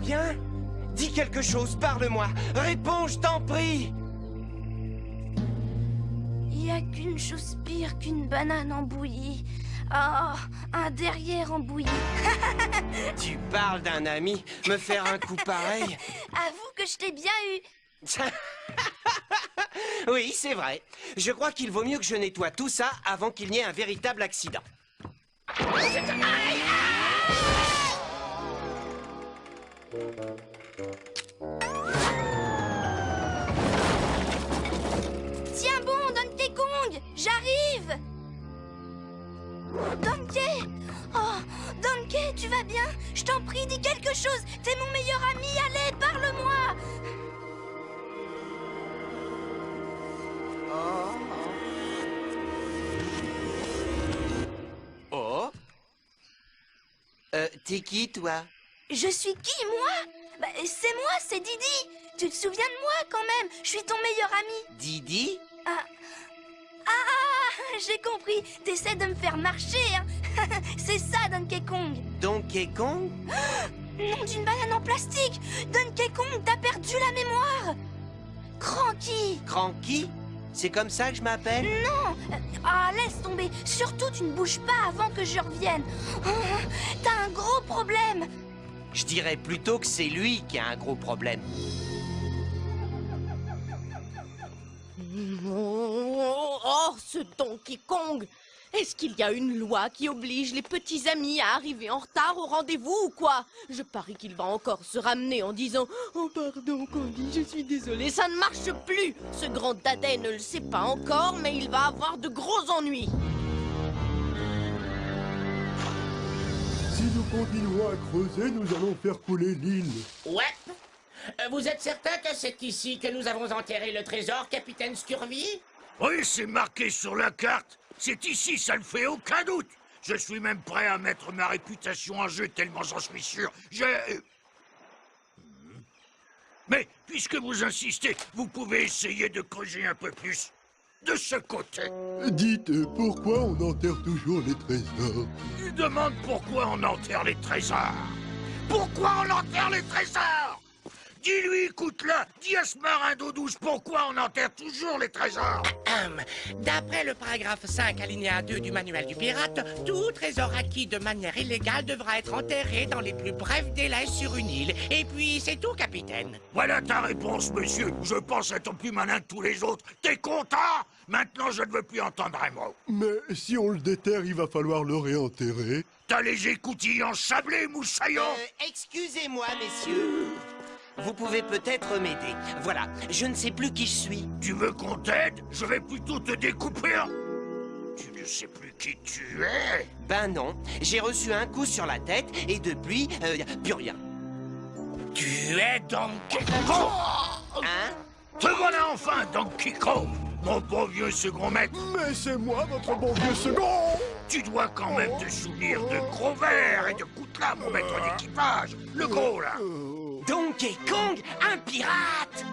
bien? Dis quelque chose, parle-moi. Réponds, je t'en prie. Il n'y a qu'une chose pire qu'une banane en bouillie. Oh, un derrière en bouillie. Tu parles d'un ami, me faire un coup pareil. Avoue que je t'ai bien eu. Oui, c'est vrai. Je crois qu'il vaut mieux que je nettoie tout ça avant qu'il n'y ait un véritable accident. Tiens bon, Donkey Kong, j'arrive. Donkey! Oh, Donkey, tu vas bien? Je t'en prie, dis quelque chose. T'es mon meilleur ami, allez, parle-moi. Oh. T'es qui, toi? Je suis qui, moi? Bah, c'est moi, c'est Didi. Tu te souviens de moi, quand même? Je suis ton meilleur ami. Didi? J'ai compris. T'essaies de me faire marcher, hein? C'est ça, Donkey Kong. Donkey Kong? Nom d'une banane en plastique. Donkey Kong, t'as perdu la mémoire. Cranky. Cranky? C'est comme ça que je m'appelle? Non. Laisse tomber. Surtout, tu ne bouges pas avant que je revienne. T'as un gros problème. Je dirais plutôt que c'est lui qui a un gros problème. Oh, ce Donkey Kong! Est-ce qu'il y a une loi qui oblige les petits amis à arriver en retard au rendez-vous ou quoi? Je parie qu'il va encore se ramener en disant « Oh pardon, Candy, je suis désolé, ça ne marche plus !» Ce grand dadais ne le sait pas encore, mais il va avoir de gros ennuis. Si nous continuons à creuser, nous allons faire couler l'île. Ouais. Vous êtes certain que c'est ici que nous avons enterré le trésor, capitaine Scurvy? Oui, c'est marqué sur la carte. C'est ici, ça ne fait aucun doute. Je suis même prêt à mettre ma réputation en jeu tellement j'en suis sûr. Mais, puisque vous insistez, vous pouvez essayer de creuser un peu plus. De ce côté. Dites, pourquoi on enterre toujours les trésors? Il demande pourquoi on enterre les trésors. Pourquoi on enterre les trésors? Dis-lui, écoute-la, dis à ce marin d'eau douce pourquoi on enterre toujours les trésors. D'après le paragraphe 5, alinéa 2 du manuel du pirate, tout trésor acquis de manière illégale devra être enterré dans les plus brefs délais sur une île. Et puis, c'est tout, capitaine. Voilà ta réponse, monsieur. Je pense être plus malin que tous les autres. T'es content? Maintenant, je ne veux plus entendre un mot. Mais si on le déterre, il va falloir le réenterrer. T'as les écoutilles ensablées, moussaillon. Excusez-moi, messieurs. Vous pouvez peut-être m'aider. Voilà, je ne sais plus qui je suis. Tu veux qu'on t'aide? Je vais plutôt te découper. Tu ne sais plus qui tu es? Ben non, j'ai reçu un coup sur la tête et depuis, plus rien. Tu es Donkey Kong. Hein? Te voilà enfin, Donkey Kong, mon bon vieux second maître. Mais c'est moi, votre bon vieux second! Tu dois quand même te souvenir de Gros Vert et de Coutla, mon maître d'équipage. Le gros, là. Donkey Kong, un pirate!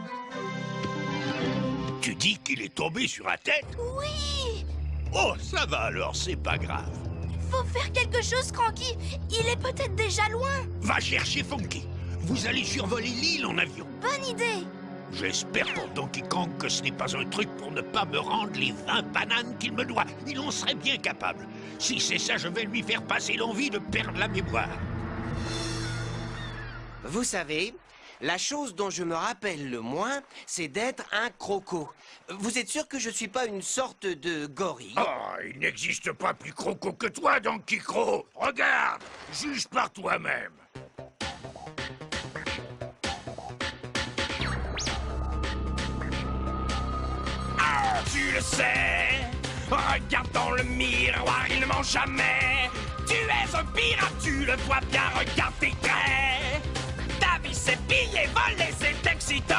Tu dis qu'il est tombé sur la tête? Oui. Oh, ça va alors, c'est pas grave. Faut faire quelque chose, Cranky. Il est peut-être déjà loin. Va chercher Funky. Vous allez survoler l'île en avion. Bonne idée. J'espère pour Donkey Kong que ce n'est pas un truc pour ne pas me rendre les 20 bananes qu'il me doit. Il en serait bien capable. Si c'est ça, je vais lui faire passer l'envie de perdre la mémoire. Vous savez, la chose dont je me rappelle le moins, c'est d'être un croco. Vous êtes sûr que je suis pas une sorte de gorille? Oh, il n'existe pas plus croco que toi, Donkey Croc. Regarde, juge par toi-même. Tu le sais, regarde dans le miroir, il ne ment jamais. Tu es un pirate, tu le vois bien, regarde tes traits. Ta vie c'est piller, voler, c'est excitant.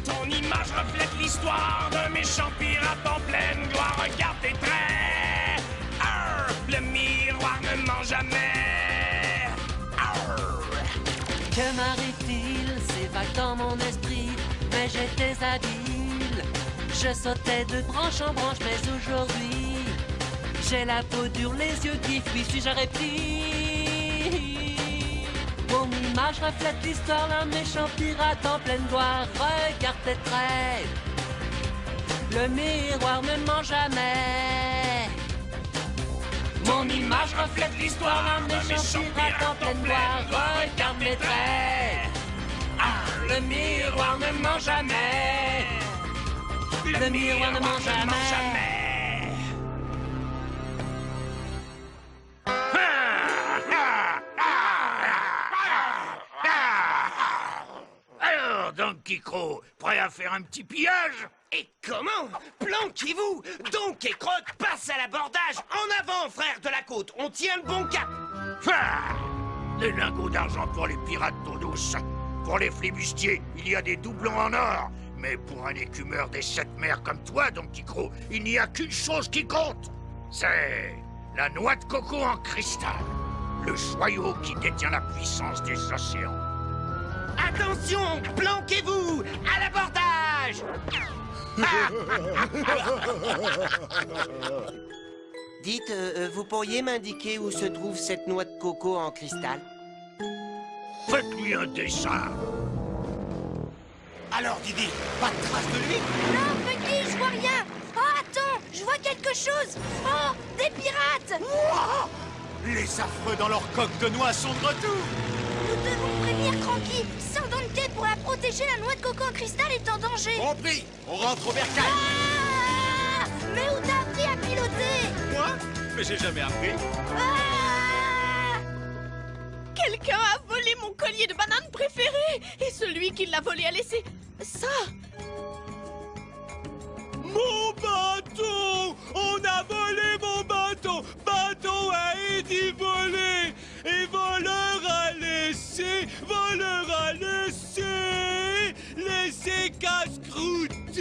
Ton image reflète l'histoire d'un méchant pirate en pleine gloire, regarde tes traits. Le miroir ne ment jamais. Que m'arrive-t-il? C'est vague dans mon esprit, mais j'étais habile. Je sautais de branche en branche, mais aujourd'hui, j'ai la peau dure, les yeux qui fuient, suis-je un reptile? image reflète l'histoire d'un méchant pirate en pleine gloire. Regarde tes traits. Le miroir ne ment jamais. Mon image reflète l'histoire d'un méchant pirate en pleine gloire. Regarde mes traits. Ah, le miroir ne ment jamais. Le miroir ne ment jamais. Alors, Donkey Croc, prêt à faire un petit pillage? Et comment? Planquez-vous! Donkey Croc passe à l'abordage! En avant, frère de la côte! On tient le bon cap! Des lingots d'argent pour les pirates d'eau douce. Pour les flibustiers, il y a des doublons en or. Mais pour un écumeur des 7 mers comme toi, Donkey Croc, il n'y a qu'une chose qui compte. C'est la noix de coco en cristal. Le joyau qui détient la puissance des océans. Attention! Planquez-vous! À l'abordage! Dites, vous pourriez m'indiquer où se trouve cette noix de coco en cristal? Faites-lui un dessin. Alors, Didi, pas de trace de lui? Non, Funky, je vois rien. Oh, attends, je vois quelque chose. Oh, des pirates. Ouah, les affreux dans leur coque de noix sont de retour. Nous devons prévenir Cranky. Sans Donkey pour la protéger, la noix de coco en cristal est en danger. Compris, on rentre au bercail. Ah, mais où t'as appris à piloter? Moi? Mais j'ai jamais appris. Ah, Quelqu'un a volé mon collier de banane préféré. Et celui qui l'a volé a laissé ça. Mon bateau! On a volé mon bateau! Bateau a été volé! Et voleur a laissé! Voleur a laissé! Laissé casse-croûte!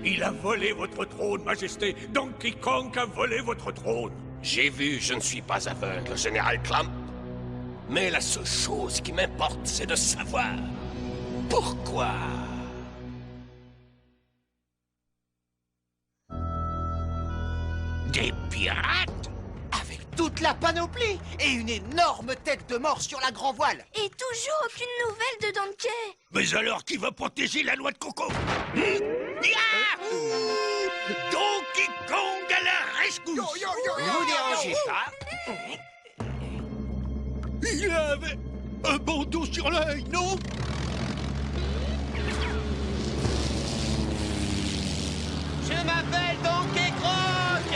Il a volé votre trône, Majesté. Donkey Kong a volé votre trône. J'ai vu, je ne suis pas aveugle, Général Clamp. Mais la seule chose qui m'importe, c'est de savoir pourquoi. Des pirates? Avec toute la panoplie et une énorme tête de mort sur la grand voile. et toujours aucune nouvelle de Donkey. Mais alors qui va protéger la noix de coco? Donkey Kong à la rescousse! Vous dérangez pas. Il avait un bandeau sur l'œil, non? Je m'appelle Donkey Croc!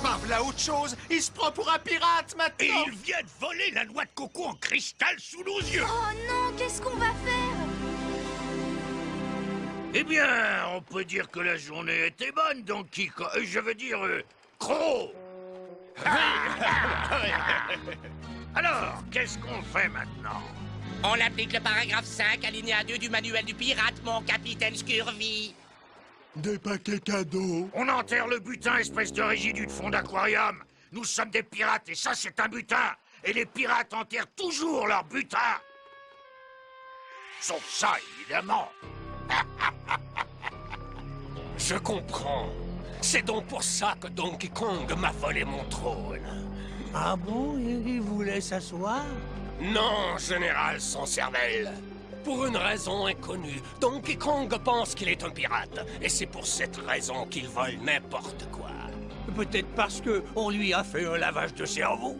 Par là autre chose, il se prend pour un pirate Et maintenant. il vient de voler la noix de coco en cristal sous nos yeux! Oh non, qu'est-ce qu'on va faire? Eh bien, on peut dire que la journée était bonne, Donkey Kong. Je veux dire, Croc! Alors, qu'est-ce qu'on fait maintenant? On applique le paragraphe 5, alinéa 2 du manuel du pirate, mon capitaine Scurvy. Des paquets cadeaux. On enterre le butin, espèce de résidu de fond d'aquarium. Nous sommes des pirates et ça, c'est un butin. Et les pirates enterrent toujours leur butin. Sauf ça, évidemment. Je comprends. C'est donc pour ça que Donkey Kong m'a volé mon trône. Ah bon, il voulait s'asseoir? Non, Général sans cervelle. Pour une raison inconnue, Donkey Kong pense qu'il est un pirate. Et c'est pour cette raison qu'il vole n'importe quoi. Peut-être parce que on lui a fait un lavage de cerveau.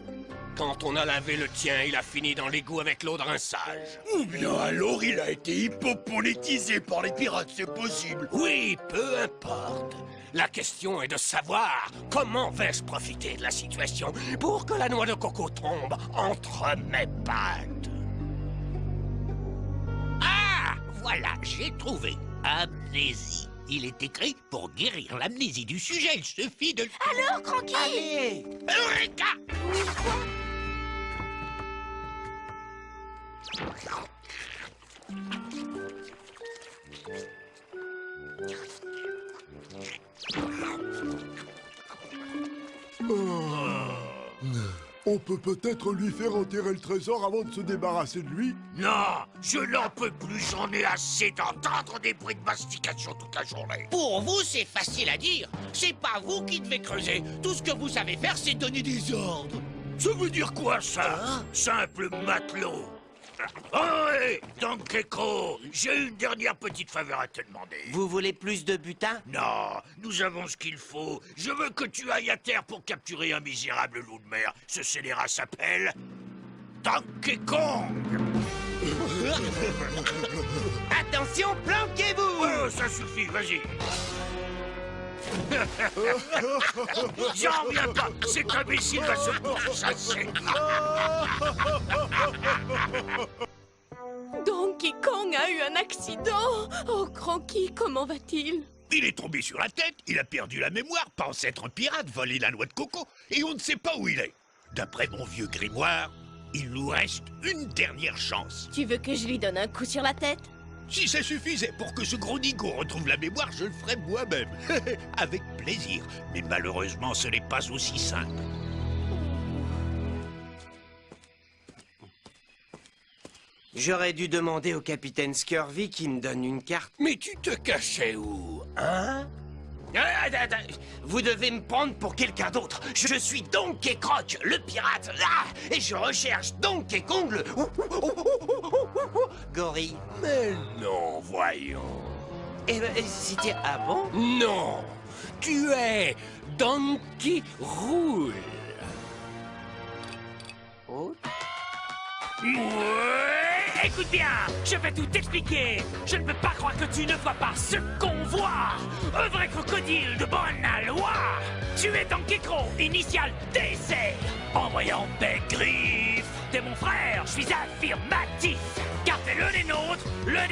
Quand on a lavé le tien, il a fini dans l'égout avec l'eau de rinçage. Ou bien alors il a été hippopolétisé par les pirates, c'est possible. Oui, peu importe. La question est de savoir comment vais-je profiter de la situation pour que la noix de coco tombe entre mes pattes. Ah, voilà, j'ai trouvé. Amnésie. Il est écrit pour guérir l'amnésie du sujet. Il suffit de... Alors, Cranky? Allez, Eureka! On peut peut-être lui faire enterrer le trésor avant de se débarrasser de lui. Non, je n'en peux plus, j'en ai assez d'entendre des bruits de mastication toute la journée. Pour vous, c'est facile à dire. C'est pas vous qui devez creuser. Tout ce que vous savez faire, c'est donner des ordres. Ça veut dire quoi, ça? Simple matelot. Oh, hé, Donkey Crow, j'ai une dernière petite faveur à te demander. Vous voulez plus de butin? Non, nous avons ce qu'il faut. Je veux que tu ailles à terre pour capturer un misérable loup de mer. Ce scélérat s'appelle... Donkey Kong. Attention, planquez-vous! Oh, ça suffit, vas-y. J'en reviens pas. Cet imbécile va se pourchasser. Donkey Kong a eu un accident. Oh, Cranky, comment va-t-il? Il est tombé sur la tête, il a perdu la mémoire, pense être un pirate, voler la noix de coco, et on ne sait pas où il est. D'après mon vieux grimoire, il nous reste une dernière chance. Tu veux que je lui donne un coup sur la tête? Si ça suffisait pour que ce gros nigo retrouve la mémoire, je le ferais moi-même. Avec plaisir. Mais malheureusement, ce n'est pas aussi simple. J'aurais dû demander au capitaine Scurvy qui me donne une carte. Mais tu te cachais où, hein? Vous devez me prendre pour quelqu'un d'autre. Je suis Donkey Croc, le pirate. Ah, et je recherche Donkey Kong, le... gorille. Mais non, voyons. Et c'était... Ah bon? Non, tu es Donkey Roule. Oh. Ouais, écoute bien, je vais tout t'expliquer. Je ne peux pas croire que tu ne vois pas ce qu'on voit. Un vrai crocodile de bonne loi. Tu es Donkey Crow, initial DC. En voyant tes griffes, t'es mon frère, je suis affirmatif. Car t'es le des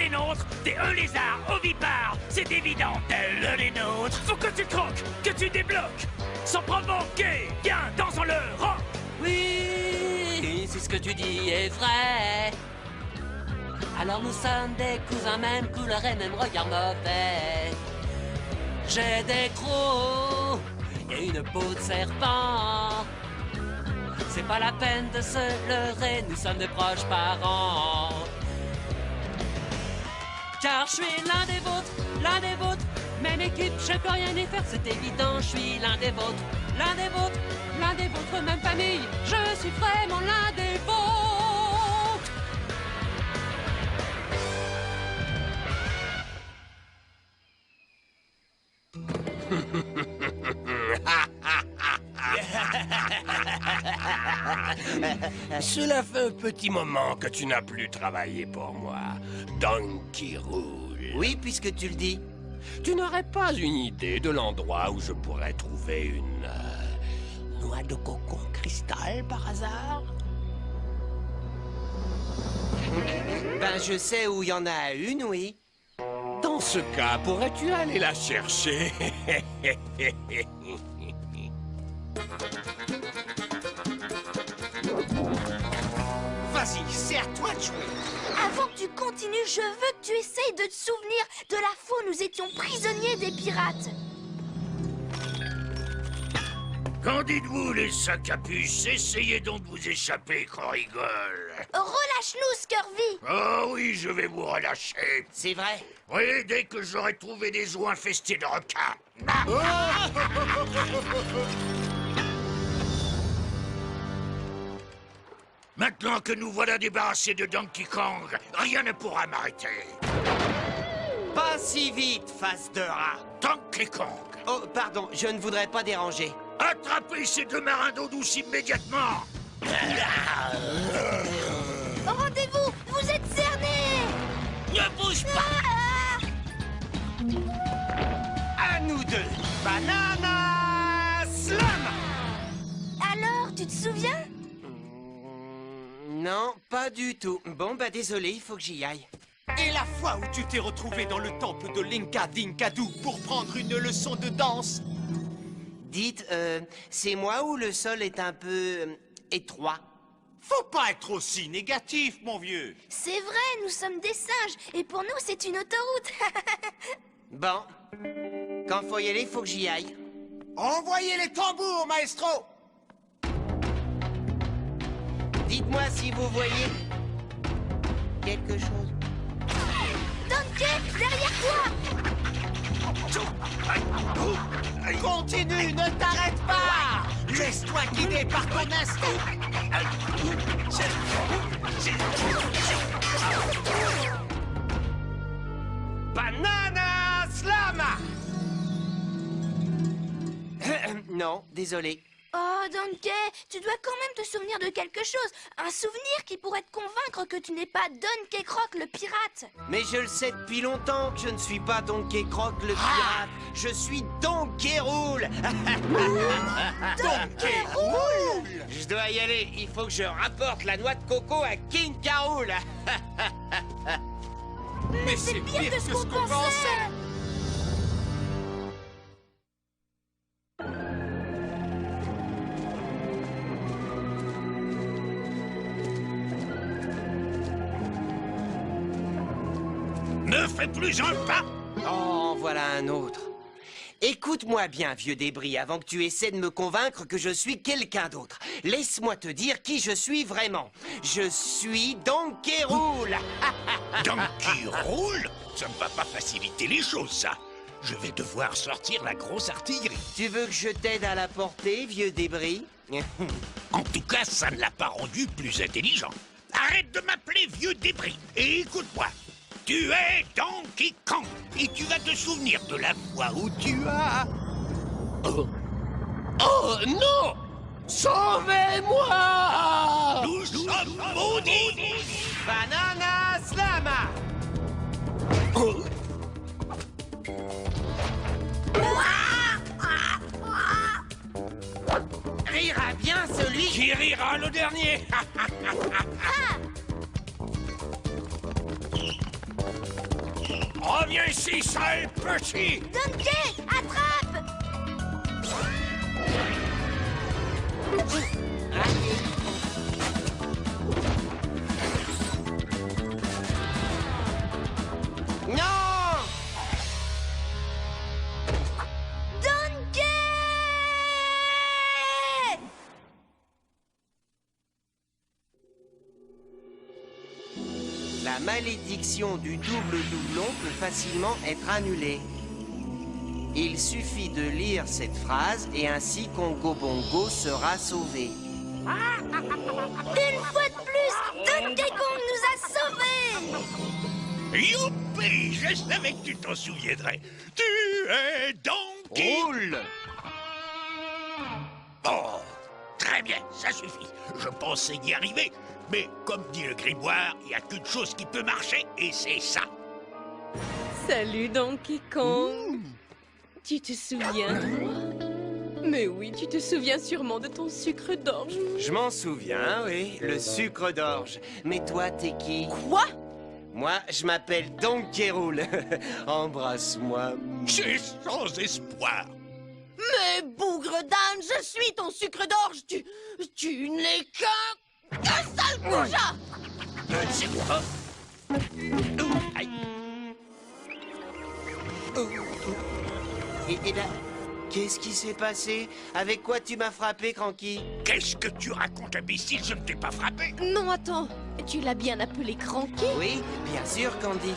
nôtres, t'es un lézard ovipare. C'est évident, t'es le des nôtres. Faut que tu croques, que tu débloques. Sans provoquer, viens, dansons le rock. Oui, si ce que tu dis est vrai. Alors nous sommes des cousins, même couleur et même regard mauvais. J'ai des crocs et une peau de serpent. C'est pas la peine de se leurrer, nous sommes de proches parents. Car je suis l'un des vôtres, même équipe, je peux rien y faire, c'est évident, je suis l'un des vôtres, même famille, je suis vraiment l'un des vôtres. Cela fait un petit moment que tu n'as plus travaillé pour moi, Donkey Roule. Oui, puisque tu le dis. Tu n'aurais pas une idée de l'endroit où je pourrais trouver une noix de coco en cristal par hasard? Ben, je sais où il y en a une, oui. Dans ce cas, pourrais-tu aller la chercher? Vas-y, c'est à toi de jouer. Avant que tu continues, je veux que tu essayes de te souvenir de la fois où nous étions prisonniers des pirates. Qu'en dites-vous, les sacs à puce? Essayez donc de vous échapper qu'on rigole. Relâche-nous, Scurvy. Oh oui, je vais vous relâcher. C'est vrai? Oui, dès que j'aurai trouvé des eaux infestées de requins. Maintenant que nous voilà débarrassés de Donkey Kong, rien ne pourra m'arrêter. Pas si vite, face de rat. Donkey Kong, Oh, pardon, je ne voudrais pas déranger. attrapez ces deux marins d'eau douce immédiatement. Rendez-vous, vous êtes cernés. Ne bouge pas! À nous deux. Banana Slam! Alors, tu te souviens? Non, pas du tout. Bon, bah désolé, il faut que j'y aille. Et la fois où tu t'es retrouvé dans le temple de Linka Dinkadu pour prendre une leçon de danse? Dites, c'est moi ou le sol est un peu étroit? Faut pas être aussi négatif, mon vieux. C'est vrai, nous sommes des singes, et pour nous, c'est une autoroute. Bon, quand faut y aller, faut que j'y aille. Envoyez les tambours, maestro. Dites-moi si vous voyez quelque chose. Donkey, derrière toi! Continue, ne t'arrête pas! Laisse-toi guider par ton instinct! Banana Slam! Non, désolé. Oh, Donkey, tu dois quand même te souvenir de quelque chose. Un souvenir qui pourrait te convaincre que tu n'es pas Donkey Croc le pirate. Mais je le sais depuis longtemps que je ne suis pas Donkey Croc le pirate. Je suis Donkey Roule. Donkey Roule! Je dois y aller. Il faut que je rapporte la noix de coco à King K. Rool. Mais c'est pire que ce qu'on pensait. Ne fais plus un pas! Oh, en voilà un autre. Écoute-moi bien, vieux débris, avant que tu essaies de me convaincre que je suis quelqu'un d'autre. Laisse-moi te dire qui je suis vraiment. Je suis Donkey Rool. Donkey Rool? Ça ne va pas faciliter les choses, ça. Je vais devoir sortir la grosse artillerie. Tu veux que je t'aide à la porter, vieux débris? En tout cas, ça ne l'a pas rendu plus intelligent. Arrête de m'appeler vieux débris et écoute-moi. Tu es Donkey Kong et tu vas te souvenir de la fois où tu as... Oh non! Sauvez-moi! Nous sommes maudits! Banana Slam! Rira bien celui Qui rira le dernier? Reviens ici, sale petit! Donkey, attrape! Non! Donkey! La malédiction du double doublon peut facilement être annulée. Il suffit de lire cette phrase et ainsi Congo Bongo sera sauvé. Une fois de plus, Donkey Kong nous a sauvés! Youpi! Je savais que tu t'en souviendrais. Tu es Donkey Roule! Oh, très bien, ça suffit. Je pensais y arriver, mais comme dit le grimoire, il n'y a qu'une chose qui peut marcher, et c'est ça. Salut Donkey Kong. Tu te souviens de moi? Mais oui, tu te souviens sûrement de ton sucre d'orge. Je m'en souviens, oui, le sucre d'orge. Mais toi, t'es qui? Quoi? Moi, je m'appelle Donkey Rool. Embrasse-moi. C'est sans espoir. Mais bougre d'âne, je suis ton sucre d'orge. Tu n'es qu'un sale goujat. C'est quoi? Aïe. Et là, qu'est-ce qui s'est passé? Avec quoi tu m'as frappé, Cranky? Qu'est-ce que tu racontes, imbécile? Je ne t'ai pas frappé. Non, attends. Tu l'as bien appelé Cranky? Oui, bien sûr, Candy.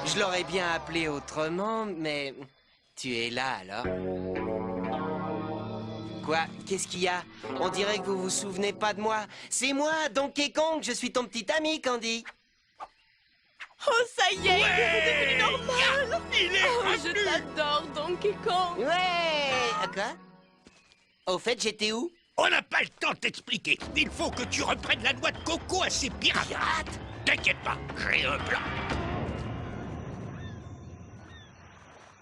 Je l'aurais bien appelé autrement, mais... Tu es là, alors? Quoi? Qu'est-ce qu'il y a? On dirait que vous vous souvenez pas de moi. C'est moi, Donkey Kong, je suis ton petit ami, Candy. Oh, ça y est, il est redevenu normal. Il est Oh, je revenu. t'adore, Donkey Kong. Ouais! Quoi? Au fait, j'étais où? On n'a pas le temps de t'expliquer. Il faut que tu reprennes la noix de coco à ces pirates. T'inquiète pas, j'ai un plan.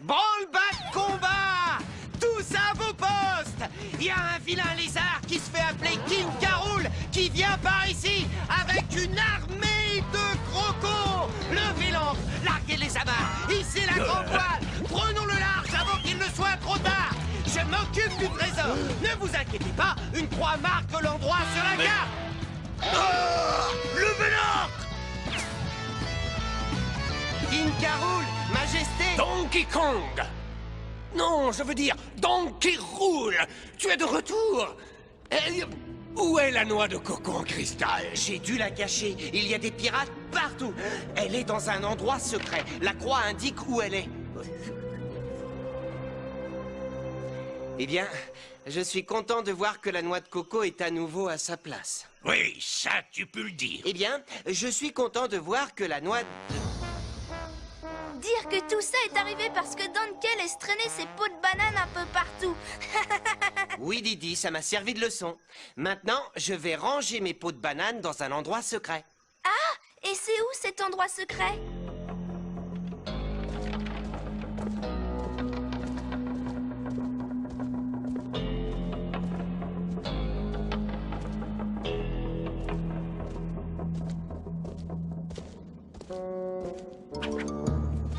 Branle-bas de combat! Tous à vos postes! Il y a un vilain lézard qui se fait appeler King K. Rool qui vient par ici avec une armée de crocos! Levez l'ancre, larguez les amarres, hissez la grande voile, prenons le large avant qu'il ne soit trop tard! Je m'occupe du trésor! Ne vous inquiétez pas, une croix marque l'endroit sur la carte! Levez l'ancre! King K. Rool, Majesté! Donkey Kong! Non, je veux dire Donkey Rool! Tu es de retour! Où est la noix de coco en cristal? J'ai dû la cacher. Il y a des pirates partout. Elle est dans un endroit secret. La croix indique où elle est. Eh bien, je suis content de voir que la noix de coco est à nouveau à sa place. Oui, ça, tu peux le dire. Eh bien, je suis content de voir que la noix... Dire que tout ça est arrivé parce que Donkey laisse traîner ses pots de banane un peu partout. Oui, Didi, ça m'a servi de leçon. Maintenant, je vais ranger mes pots de banane dans un endroit secret. Ah, et c'est où cet endroit secret?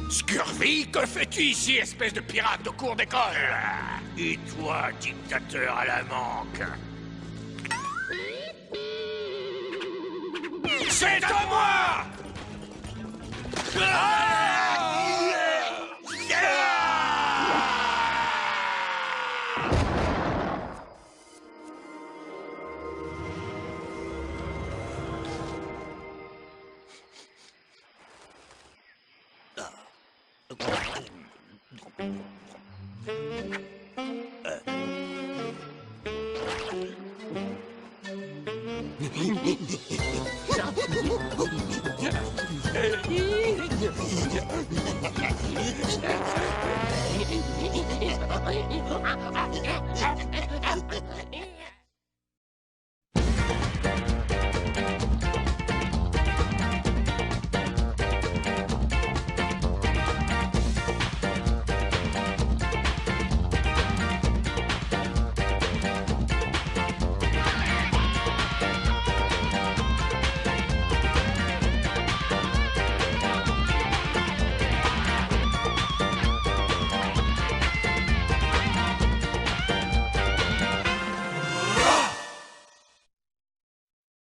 Scurvy, que fais-tu ici, espèce de pirate de cours d'école? Et toi, dictateur à la manque? C'est à moi!